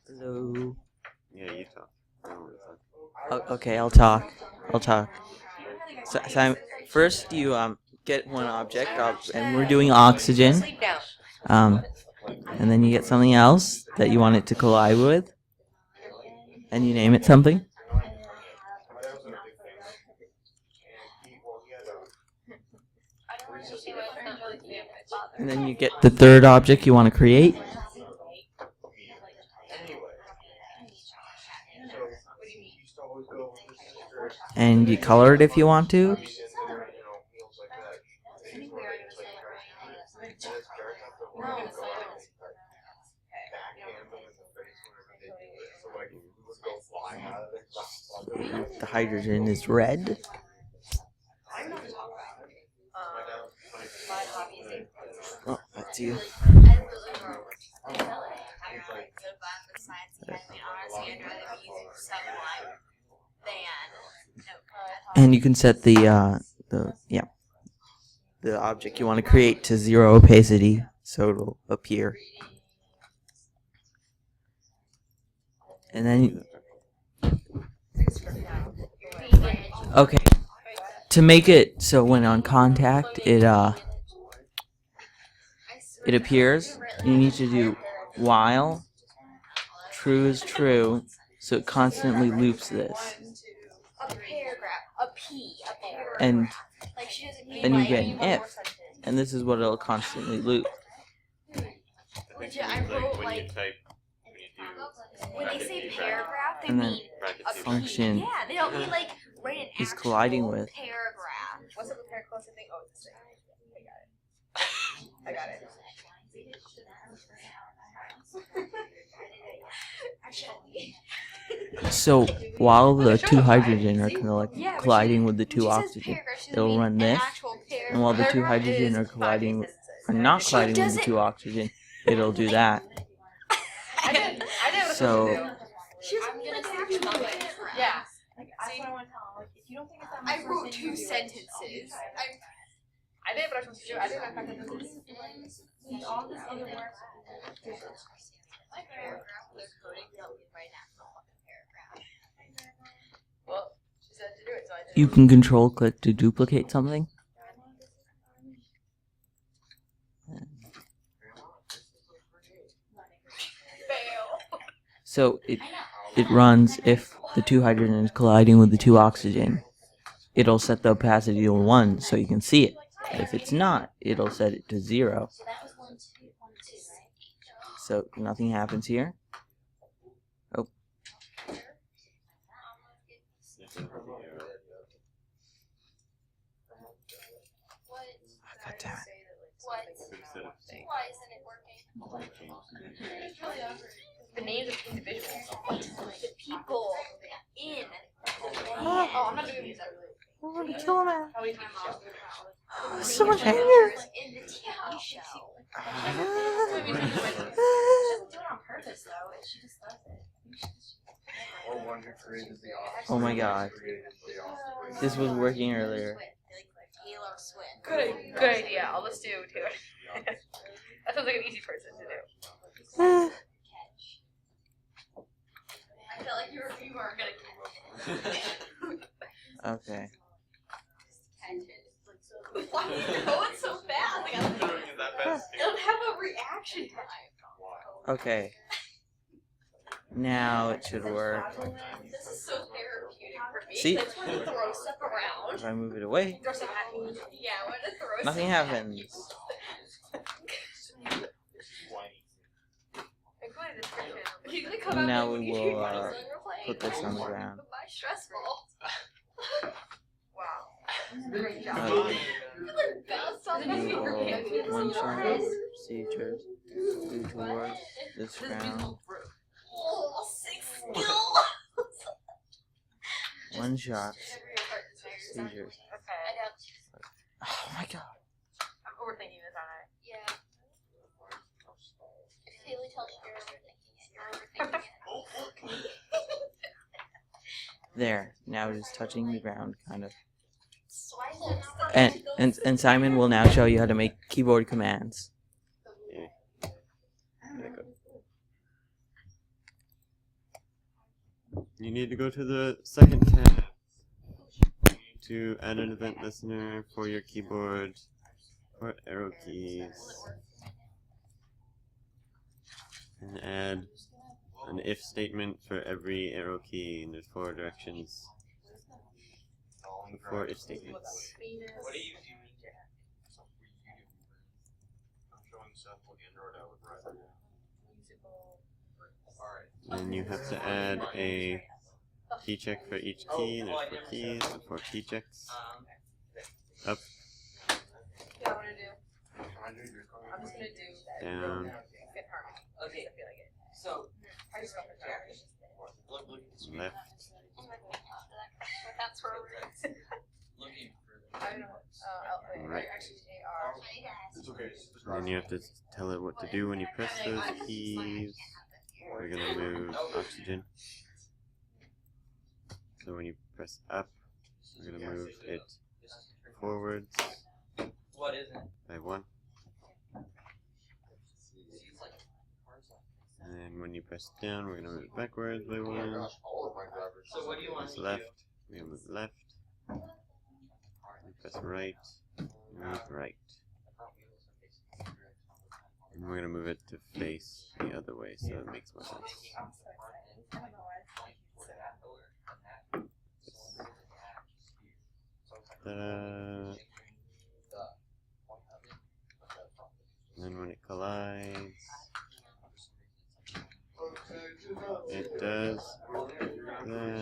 Hello. Yeah, you talk. Okay, I'll talk. So first you get one object, and we're doing oxygen. And then you get something else that you want it to collide with, and you name it something. And then you get the third object you want to create. And you color it if you want to. The hydrogen is red. Oh, that's you. And you can set the object you want to create to 0 opacity, so it'll appear. And then okay, to make it so when on contact it appears, you need to do while true is true, so it constantly loops this. And then you get an if, and this is what it'll constantly loop. When they say paragraph, they And then mean a function yeah, they don't mean like write an is actual colliding with. paragraph. What's up with paragraph closest thing? Oh, it's this thing. I got it. Actually. So while the two hydrogen are colliding with the two oxygen, it'll run this, and while the two hydrogen are not colliding with the two oxygen, it'll do that. So She doesn't mean like an actual paragraph. Yeah. Like, that's what I want to tell him. Like, if you don't think it's that much, I wrote 2 sentences. I did what I was supposed to do. I did my sentences. All this other work. My paragraph was coding helped me write an actual paragraph. Well, she said to do it, so I did. you can control click to duplicate something. So it runs if the two hydrogen is colliding with the two oxygen. It'll set the opacity to 1 so you can see it. If it's not, it'll set it to 0. So nothing happens here. Oh. God damn it. Why isn't it working? The names of individuals. The people in the land. Oh, I'm not doing these. I want to kill him. Oh, so much anger. In the TV show. She doesn't do it on purpose, though. She just does it. Oh my god. This was working earlier. Good idea. I'll just do Taylor. That sounds like an easy person to do. I felt like you weren't gonna. Okay. Why is it going so fast? Like, it'll have a reaction time. Okay. Now it should work. This is so therapeutic for me. See? I just want to throw stuff around. If I move it away, Throw stuff at me. Yeah, I want to throw nothing stuff happens. And now we will put this on the ground. Stressful. Wow. Great Uh, job. we will one shot procedures due towards this ground. Oh, 6 skills. One shot seizures. Okay. Oh my god. I'm overthinking this, aren't I? Yeah. If Haley tells you you're overthinking it, you're overthinking it. There. Now it is touching the ground, kind of. And Simon will now show you how to make keyboard commands. you need to go to the second tab to add an event listener for your keyboard for arrow keys. And add an if statement for every arrow key, and there's 4 directions. 4 if statements. What do you do? I'm showing Seth what Android I would rather. Then you have to add a key check for each key. There's 4 keys and 4 key checks. Up, Yeah, what do? I'm just gonna do down, Fit Harmony. Okay. I feel like it. So, I just got the Jack. left, That's where we're looking for I don't know. Right. Actually, AR. It's okay. then you have to tell it what to do when you press those keys. We're gonna move oxygen. So when you press up, we're gonna move it forwards what is it? by 1. And then when you press down, we're gonna move it backwards by 1. So what do you want Press to left, we're gonna move left. Press right, move right. And we're gonna move it to face the other way so it makes more sense. I'm so excited. I don't know why. Ta-da! And then when it collides, it does that.